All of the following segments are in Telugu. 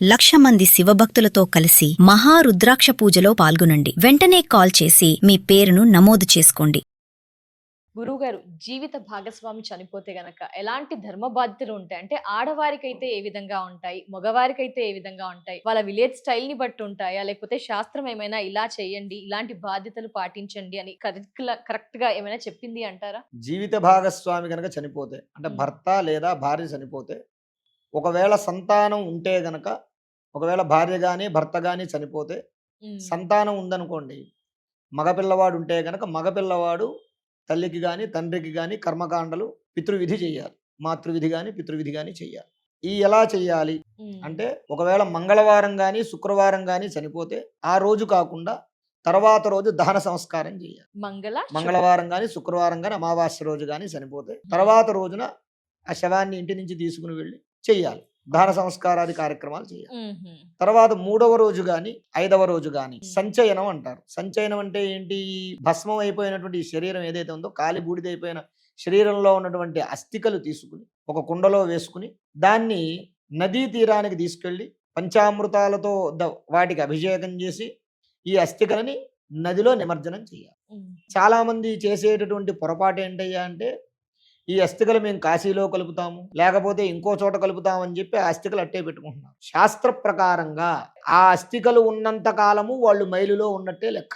1,00,000 మంది శివభక్తులతో కలిసి మహారుద్రాక్ష పూజలో పాల్గొనండి. వెంటనే కాల్ చేసి మీ పేరును నమోదు చేసుకోండి. గురువుగారు, జీవిత భాగస్వామి చనిపోతే గనక ఎలాంటి ధర్మ బాధ్యతలు ఉంటాయి? అంటే ఆడవారికైతే ఏ విధంగా ఉంటాయి, మగవారికైతే ఏ విధంగా ఉంటాయి? వాళ్ళ విలేజ్ స్టైల్ ని బట్టి ఉంటాయా, లేకపోతే శాస్త్రం ఏమైనా ఇలా చేయండి, ఇలాంటి బాధ్యతలు పాటించండి అని కరెక్ట్ గా ఏమైనా చెప్పింది అంటారా? జీవిత భాగస్వామి గనక చనిపోతే, అంటే భర్త లేదా భార్య చనిపోతే, ఒకవేళ సంతానం ఉంటే గనక, ఒకవేళ భార్య గాని భర్త గాని చనిపోతే, సంతానం ఉందనుకోండి, మగపిల్లవాడు ఉంటే గనక మగపిల్లవాడు తల్లికి గాని తండ్రికి గాని కర్మకాండలు పితృవిధి చెయ్యాలి. మాతృవిధి గాని పితృవిధి గాని చెయ్యాలి. ఈ ఎలా చెయ్యాలి అంటే, ఒకవేళ మంగళవారం గాని శుక్రవారం గాని చనిపోతే ఆ రోజు కాకుండా తర్వాత రోజు దహన సంస్కారం చేయాలి. మంగళవారం గాని శుక్రవారం గాని అమావాస్య రోజు గాని చనిపోతే తర్వాత రోజున ఆ శవాన్ని ఇంటి నుంచి తీసుకుని వెళ్ళి చెయ్యాలి. దహన సంస్కారాది కార్యక్రమాలు చేయాలి. తర్వాత 3వ రోజు గాని 5వ రోజు గాని సంచయనం అంటారు. సంచయనం అంటే ఏంటి? భస్మం అయిపోయినటువంటి శరీరం ఏదైతే ఉందో, కాలి బూడిదైపోయిన శరీరంలో ఉన్నటువంటి అస్థికలు తీసుకుని ఒక కుండలో వేసుకుని దాన్ని నదీ తీరానికి తీసుకెళ్లి పంచామృతాలతో వాటికి అభిషేకం చేసి ఈ అస్థికలని నదిలో నిమజ్జనం చేయాలి. చాలా మంది చేసేటటువంటి పొరపాటు ఏంటయ్యా అంటే, ఈ అస్థికలు మేము కాశీలో కలుపుతాము, లేకపోతే ఇంకో చోట కలుపుతామని చెప్పి ఆ అస్థికలు అట్టే పెట్టుకుంటున్నారు. శాస్త్ర ప్రకారంగా ఆ అస్థికలు ఉన్నంత కాలము వాళ్ళు మైలులో ఉన్నట్టే లెక్క.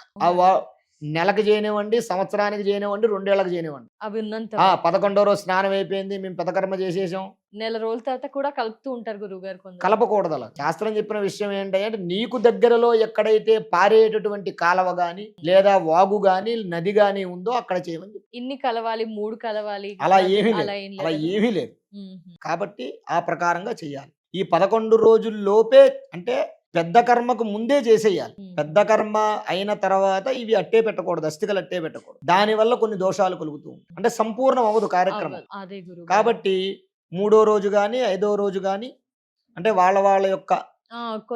నెలకు చేయనివ్వండి, సంవత్సరానికి చేయనివ్వండి, 2 ఏళ్లకు చేయనివ్వండి, అవి ఉన్నంత 11వ రోజు స్నానం అయిపోయింది, మేము పెదకర్మ చేసేసాం, నెల రోజుల తర్వాత కూడా కలుపుతూ ఉంటారు గురువుగారు. కలపకూడదు. అలా శాస్త్రం చెప్పిన విషయం ఏంటంటే, నీకు దగ్గరలో ఎక్కడైతే పారేటటువంటి కాలవ గాని లేదా వాగు గాని నది గాని ఉందో అక్కడ చేయమని. ఇన్ని కలవాలి, 3 కలవాలి, అలా ఏమీ లేదు. కాబట్టి ఆ ప్రకారంగా చెయ్యాలి. ఈ 11 రోజుల్లోపే, అంటే పెద్ద కర్మకు ముందే చేసేయాలి. పెద్ద కర్మ అయిన తర్వాత ఇవి అట్టే పెట్టకూడదు, అస్థికలు అట్టే పెట్టకూడదు. దానివల్ల కొన్ని దోషాలు కలుగుతూ ఉంటాయి, అంటే సంపూర్ణం అవ్వదు కార్యక్రమం. కాబట్టి 3వ రోజు గాని 5వ రోజు గాని, అంటే వాళ్ళ యొక్క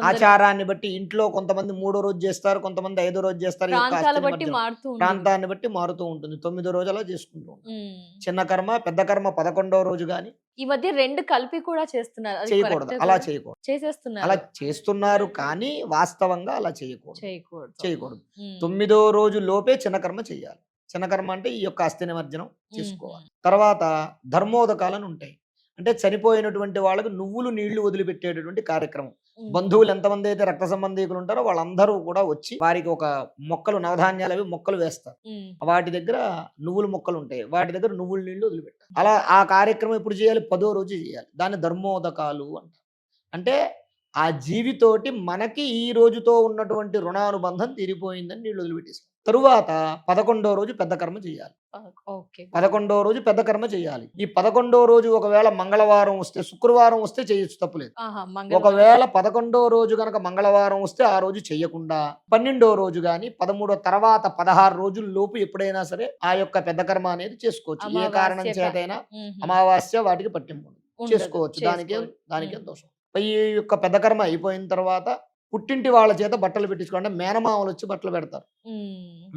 ఆచారాన్ని బట్టి ఇంట్లో కొంతమంది 3వ రోజు చేస్తారు, కొంతమంది 5వ రోజు చేస్తారు. ప్రాంతాన్ని బట్టి మారుతూ ఉంటుంది. 9వ రోజు అలా చేసుకుంటూ ఉంటారు. చిన్న కర్మ పెద్ద కర్మ 11వ రోజు గాని. ఈ మధ్య 2 కలిపి కూడా చేస్తున్నారు, చేయకూడదు. అలా చేయకూడదు, చేసేస్తున్నారు. అలా చేస్తున్నారు కానీ వాస్తవంగా అలా చేయకూడదు. 9వ రోజు లోపే చిన్న కర్మ చేయాలి. చిన్న కర్మ అంటే ఈ యొక్క అస్థి నిమజ్జనం చేసుకోవాలి. తర్వాత ధర్మోదకాలను ఉంటాయి. అంటే చనిపోయినటువంటి వాళ్ళకు నువ్వులు నీళ్లు వదిలిపెట్టేటటువంటి కార్యక్రమం. బంధువులు ఎంతమంది అయితే రక్త సంబంధికులు ఉంటారో వాళ్ళందరూ కూడా వచ్చి వారికి ఒక మొక్కలు, నవధాన్యాలు అవి మొక్కలు వేస్తారు. వాటి దగ్గర నువ్వుల మొక్కలు ఉంటాయి, వాటి దగ్గర నువ్వుల నీళ్లు వదిలిపెట్టారు. అలా ఆ కార్యక్రమం ఎప్పుడు చేయాలి? 10వ రోజు చేయాలి. దాన్ని ధర్మోదకాలు అంటారు. అంటే ఆ జీవితోటి మనకి ఈ రోజుతో ఉన్నటువంటి రుణానుబంధం తీరిపోయిందని నీళ్లు వదిలిపెట్టేసారు. తరువాత 11వ రోజు పెద్ద కర్మ చేయాలి. 11వ రోజు పెద్ద కర్మ చేయాలి. ఈ 11వ రోజు ఒకవేళ మంగళవారం వస్తే, శుక్రవారం వస్తే చేయొచ్చు, తప్పులేదు. ఒకవేళ 11వ రోజు గనక మంగళవారం వస్తే ఆ రోజు చెయ్యకుండా 12వ రోజు గాని 13వ తర్వాత 16 రోజుల లోపు ఎప్పుడైనా సరే ఆ యొక్క పెద్ద కర్మ అనేది చేసుకోవచ్చు. ఏ కారణం చేతైనా అమావాస్య వాటికి పట్టింపు చేసుకోవచ్చు. దానికేం దోషం. ఈ యొక్క పెద్ద కర్మ అయిపోయిన తర్వాత పుట్టింటి వాళ్ళ చేత బట్టలు పెట్టించుకుంటే, మేనమామలు వచ్చి బట్టలు పెడతారు.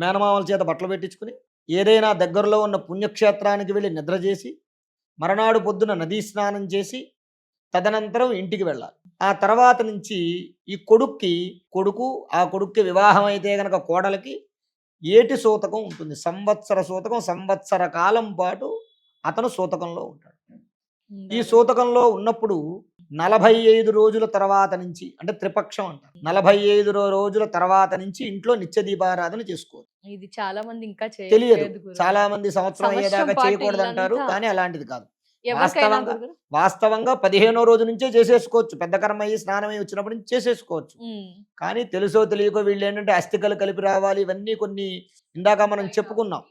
మేనమామల చేత బట్టలు పెట్టించుకుని ఏదైనా దగ్గరలో ఉన్న పుణ్యక్షేత్రానికి వెళ్ళి నిద్ర చేసి మరనాడు పొద్దున నదీ స్నానం చేసి తదనంతరం ఇంటికి వెళ్ళాలి. ఆ తర్వాత నుంచి ఈ ఆ కొడుక్కి వివాహం అయితే గనక కోడలికి ఏటి సూతకం ఉంటుంది. సంవత్సర సూతకం, సంవత్సర కాలం పాటు అతను సూతకంలో ఉంటాడు. ఈ సూతకంలో ఉన్నప్పుడు 45 రోజుల తర్వాత నుంచి, అంటే త్రిపక్షం అంటారు, 45 రోజుల తర్వాత నుంచి ఇంట్లో నిత్య దీపారాధన చేసుకోవచ్చు. ఇది చాలా మంది ఇంకా తెలియదు. చాలా మంది సంవత్సరం అయ్యేదాకా చేయకూడదు అంటారు, కానీ అలాంటిది కాదు. వాస్తవంగా 15వ రోజు నుంచే చేసేసుకోవచ్చు. పెద్ద కర్మ అయ్యి స్నానం అయ్యి వచ్చినప్పటి నుంచి చేసేసుకోవచ్చు. కానీ తెలుసో తెలియకో వీళ్ళు ఏంటంటే అస్థికలు కలిపి రావాలి, ఇవన్నీ కొన్ని ఇందాక మనం చెప్పుకున్నాం.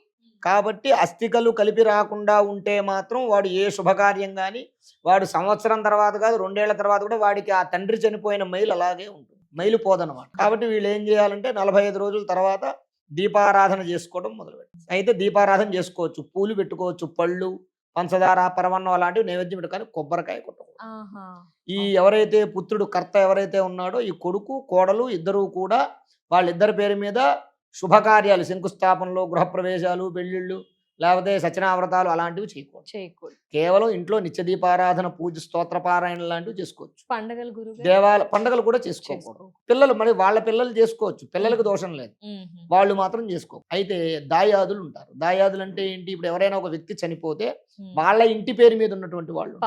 కాబట్టి అస్థికలు కలిపి రాకుండా ఉంటే మాత్రం వాడు ఏ శుభకార్యం కానీ, వాడు సంవత్సరం తర్వాత కాదు 2 ఏళ్ల తర్వాత కూడా వాడికి ఆ తండ్రి చనిపోయిన మైలు అలాగే ఉంటుంది, మైలు పోదనమాట. కాబట్టి వీళ్ళు ఏం చేయాలంటే 45 రోజుల తర్వాత దీపారాధన చేసుకోవడం మొదలుపెట్టారు. అయితే దీపారాధన చేసుకోవచ్చు, పూలు పెట్టుకోవచ్చు, పళ్ళు, పంచదార, పరమన్నం అలాంటివి నైవేద్యం పెట్టు, కానీ కొబ్బరికాయ కొట్టకూడదు. ఈ ఎవరైతే పుత్రుడు కర్త ఎవరైతే ఉన్నాడో, ఈ కొడుకు కోడలు ఇద్దరూ కూడా వాళ్ళిద్దరి పేరు మీద శుభకార్యాలు, శంకుస్థాపనలు, గృహప్రవేశాలు, పెళ్లిళ్ళు, లేకపోతే సత్యనావ్రతాలు అలాంటివి చేయకూడదు. కేవలం ఇంట్లో నిత్య దీపారాధన, పూజ, స్తోత్ర పారాయణ లాంటివి చేసుకోవచ్చు. పండగలు గురుగారు పండగలు కూడా చేసుకోకూడదు. పిల్లలు మరి వాళ్ళ పిల్లలు చేసుకోవచ్చు, పిల్లలకు దోషం లేదు, వాళ్ళు మాత్రం చేసుకో. అయితే దాయాదులు ఉంటారు. దాయాదులు అంటే ఏంటి? ఇప్పుడు ఎవరైనా ఒక వ్యక్తి చనిపోతే వాళ్ళ ఇంటి పేరు మీద ఉన్నటువంటి వాళ్ళు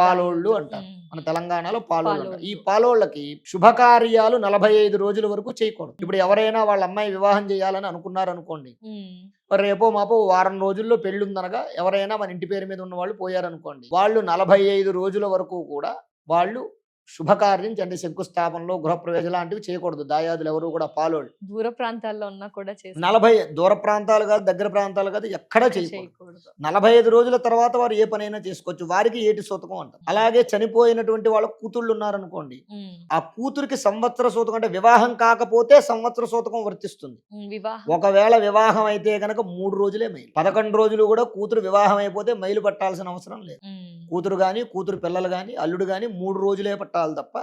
పాలోళ్ళు అంటారు. మన తెలంగాణలో పాలోళ్ళు అంటారు. ఈ పాలోళ్ళకి శుభకార్యాలు 45 రోజుల వరకు చేయకూడదు. ఇప్పుడు ఎవరైనా వాళ్ళ అమ్మాయి వివాహం చేయాలని అనుకున్నారు అనుకోండి, రేపో మాపో వారం రోజుల్లో పెళ్లి ఉందనగా ఎవరైనా మన ఇంటి పేరు మీద ఉన్న వాళ్ళు పోయారనుకోండి, వాళ్ళు 45 రోజుల వరకు కూడా వాళ్ళు శుభకార్యం, అంటే శంకుస్థాపనలో, గృహప్రవేశం లాంటివి చేయకూడదు. దాయాదులు ఎవరు కూడా పాలోళ్ళు. దూర ప్రాంతాల్లో ఉన్నా కూడా 40 దూర ప్రాంతాలు కాదు, దగ్గర ప్రాంతాలు కాదు, ఎక్కడా చేయకూడదు. 45 రోజుల తర్వాత వారు ఏ పనైనా చేసుకోవచ్చు. వారికి ఏటి సూతకం అంటారు. అలాగే చనిపోయినటువంటి వాళ్ళ కూతుళ్ళు ఉన్నారనుకోండి, ఆ కూతురికి సంవత్సర సూతకం, అంటే వివాహం కాకపోతే సంవత్సర సూతకం వర్తిస్తుంది. ఒకవేళ వివాహం అయితే గనక 3 రోజులే మైలు. 11 రోజులు కూడా కూతురు వివాహం అయిపోతే మైలు పట్టాల్సిన అవసరం లేదు. కూతురు గాని, కూతురు పిల్లలు గాని, అల్లుడు గాని 3 రోజులే పట్టాలి తప్ప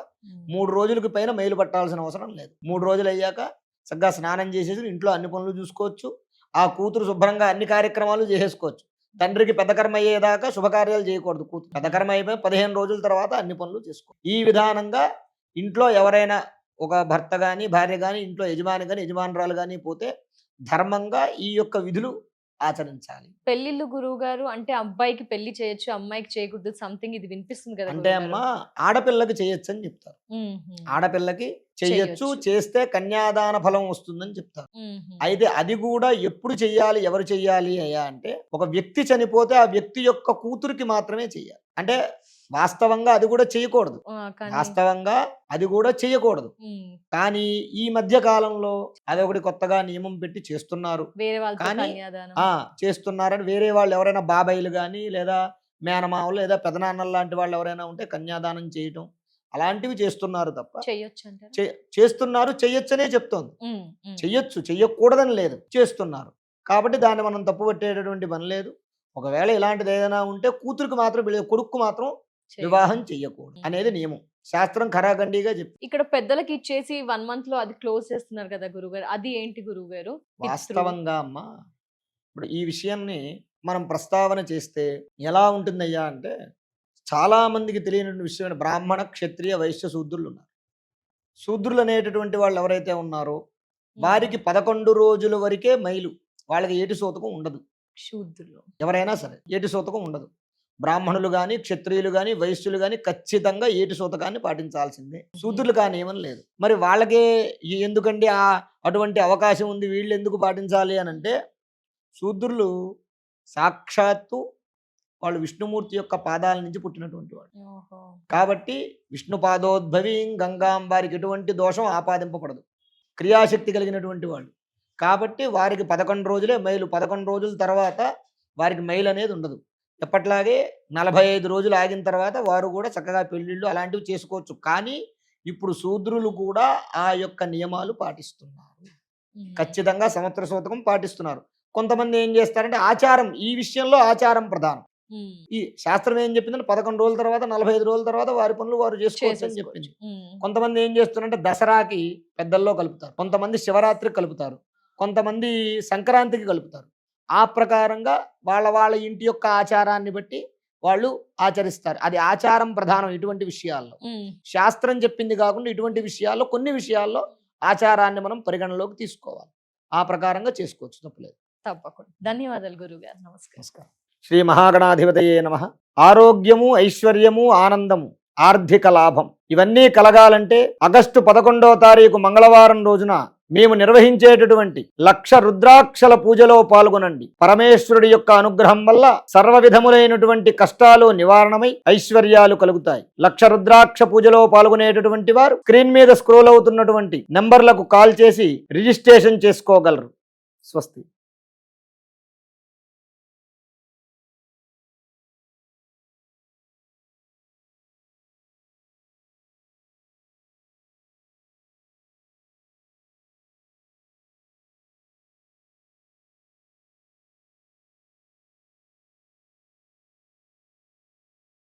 3 రోజులకి పైన మైలు పట్టాల్సిన అవసరం లేదు. 3 రోజులు అయ్యాక చక్కగా స్నానం చేసేసి ఇంట్లో అన్ని పనులు చూసుకోవచ్చు. ఆ కూతురు శుభ్రంగా అన్ని కార్యక్రమాలు చేసేసుకోవచ్చు. తండ్రికి పెద్దకర్మ అయ్యేదాకా శుభకార్యాలు చేయకూడదు. కూతురు పెద్దకర్మ అయిపోయి 15 రోజుల తర్వాత అన్ని పనులు చేసుకో. ఈ విధానంగా ఇంట్లో ఎవరైనా ఒక భర్త గాని, భార్య గాని, ఇంట్లో యజమాని గాని, యజమానురాలు గాని పోతే ధర్మంగా ఈ యొక్క విధులు ఆచరించాలి. పెళ్లిళ్ళు గురువు గారు అంటే అబ్బాయికి పెళ్లి చేయొచ్చు, అమ్మాయికి చేయకూడదు, సంథింగ్ ఇది వినిపిస్తుంది కదా. అంటే అమ్మ ఆడపిల్లకి చేయొచ్చు అని చెప్తారు. ఆడపిల్లకి చేయొచ్చు, చేస్తే కన్యాదాన ఫలం వస్తుందని చెప్తారు. అయితే అది కూడా ఎప్పుడు చెయ్యాలి, ఎవరు చెయ్యాలి అయ్యా అంటే, ఒక వ్యక్తి చనిపోతే ఆ వ్యక్తి యొక్క కూతురికి మాత్రమే చెయ్యాలి. అంటే వాస్తవంగా అది కూడా చేయకూడదు. కానీ ఈ మధ్య కాలంలో అదొకటి కొత్తగా నియమం పెట్టి చేస్తున్నారు. కానీ చేస్తున్నారని వేరే వాళ్ళు ఎవరైనా బాబాయిలు కానీ, లేదా మేనమావులు, లేదా పెదనాన్నలు లాంటి వాళ్ళు ఎవరైనా ఉంటే కన్యాదానం చేయటం అలాంటివి చేస్తున్నారు తప్ప చేస్తున్నారు. చెయ్యొచ్చనే చెప్తోంది. చెయ్యొచ్చు, చెయ్యకూడదని లేదు, చేస్తున్నారు. కాబట్టి దాన్ని మనం తప్పు పట్టేటటువంటి పని లేదు. ఒకవేళ ఇలాంటిది ఏదైనా ఉంటే కూతురికి మాత్రం, కొడుకు మాత్రం వివాహం చెయ్యకూడదు అనేది నియమం. శాస్త్రం ఖరాఖండిగా చెప్పి ఇక్కడ పెద్దలకి ఇచ్చేసి 1 month లో అది క్లోజ్ చేస్తున్నారు కదా గురుగారు, అది ఏంటి గురుగారు? వాస్తవంగా అమ్మ ఇప్పుడు ఈ విషయాన్ని మనం ప్రస్తావన చేస్తే ఎలా ఉంటుందయ్యా అంటే, చాలా మందికి తెలియని విషయం, బ్రాహ్మణ, క్షత్రియ, వైశ్య, శూద్రులు ఉన్నారు. శూద్రులు అనేటటువంటి వాళ్ళు ఎవరైతే ఉన్నారో వారికి 11 రోజుల వరకే మైలు, వాళ్ళకి ఏటి సూతకం ఉండదు. శూద్రులు ఎవరైనా సరే ఏటి సూతకం ఉండదు. బ్రాహ్మణులు కానీ, క్షత్రియులు కానీ, వైశ్యులు కానీ ఖచ్చితంగా ఏటి సూతకాన్ని పాటించాల్సిందే. శూద్రులు కానీ ఏమని లేదు. మరి వాళ్ళకే ఎందుకండి అటువంటి అవకాశం ఉంది, వీళ్ళు ఎందుకు పాటించాలి అని అంటే, శూద్రులు సాక్షాత్తు వాళ్ళు విష్ణుమూర్తి యొక్క పాదాల నుంచి పుట్టినటువంటి వాడు కాబట్టి విష్ణు పాదోద్భవి గంగాం, వారికి ఎటువంటి దోషం ఆపాదింపబడదు. క్రియాశక్తి కలిగినటువంటి వాళ్ళు కాబట్టి వారికి 11 రోజులే మైలు. 11 రోజుల తర్వాత వారికి మైలు అనేది ఉండదు. ఎప్పట్లాగే 45 రోజులు ఆగిన తర్వాత వారు కూడా చక్కగా పెళ్లిళ్ళు అలాంటివి చేసుకోవచ్చు. కానీ ఇప్పుడు శూద్రులు కూడా ఆ యొక్క నియమాలు పాటిస్తున్నారు. ఖచ్చితంగా సంవత్సర సూతకం పాటిస్తున్నారు. కొంతమంది ఏం చేస్తారంటే ఆచారం, ఈ విషయంలో ఆచారం ప్రధానం. ఈ శాస్త్రం ఏం చెప్పిందంటే 11 రోజుల తర్వాత, 45 రోజుల తర్వాత వారి పనులు వారు చేసుకోవచ్చు అని చెప్పింది. కొంతమంది ఏం చేస్తున్నారంటే దసరాకి పెద్దల్లో కలుపుతారు, కొంతమంది శివరాత్రికి కలుపుతారు, కొంతమంది సంక్రాంతికి కలుపుతారు. ఆ ప్రకారంగా వాళ్ళ ఇంటి యొక్క ఆచారాన్ని బట్టి వాళ్ళు ఆచరిస్తారు. అది ఆచారం ప్రధానం. ఇటువంటి విషయాల్లో శాస్త్రం చెప్పింది కాకుండా ఇటువంటి విషయాల్లో, కొన్ని విషయాల్లో ఆచారాన్ని మనం పరిగణలోకి తీసుకోవాలి. ఆ ప్రకారంగా చేసుకోవచ్చు, తప్పలేదు. తప్పకుండా. ధన్యవాదాలు గురుగారు. నమస్కారం. శ్రీ మహాగణాధిపతయే నమః. ఆరోగ్యము, ఐశ్వర్యము, ఆనందము, ఆర్థిక లాభం ఇవన్నీ కలగాలంటే ఆగస్టు 11వ తారీఖు మంగళవారం రోజున మేము నిర్వహించేటటువంటి 1,00,000 రుద్రాక్షల పూజలో పాల్గొనండి. పరమేశ్వరుడి యొక్క అనుగ్రహం వల్ల సర్వ విధములైనటువంటి కష్టాలు నివారణమై ఐశ్వర్యాలు కలుగుతాయి. 1,00,000 రుద్రాక్ష పూజలో పాల్గొనేటటువంటి వారు స్క్రీన్ మీద స్క్రోల్ అవుతున్నటువంటి నంబర్లకు కాల్ చేసి రిజిస్ట్రేషన్ చేసుకోగలరు. స్వస్తి.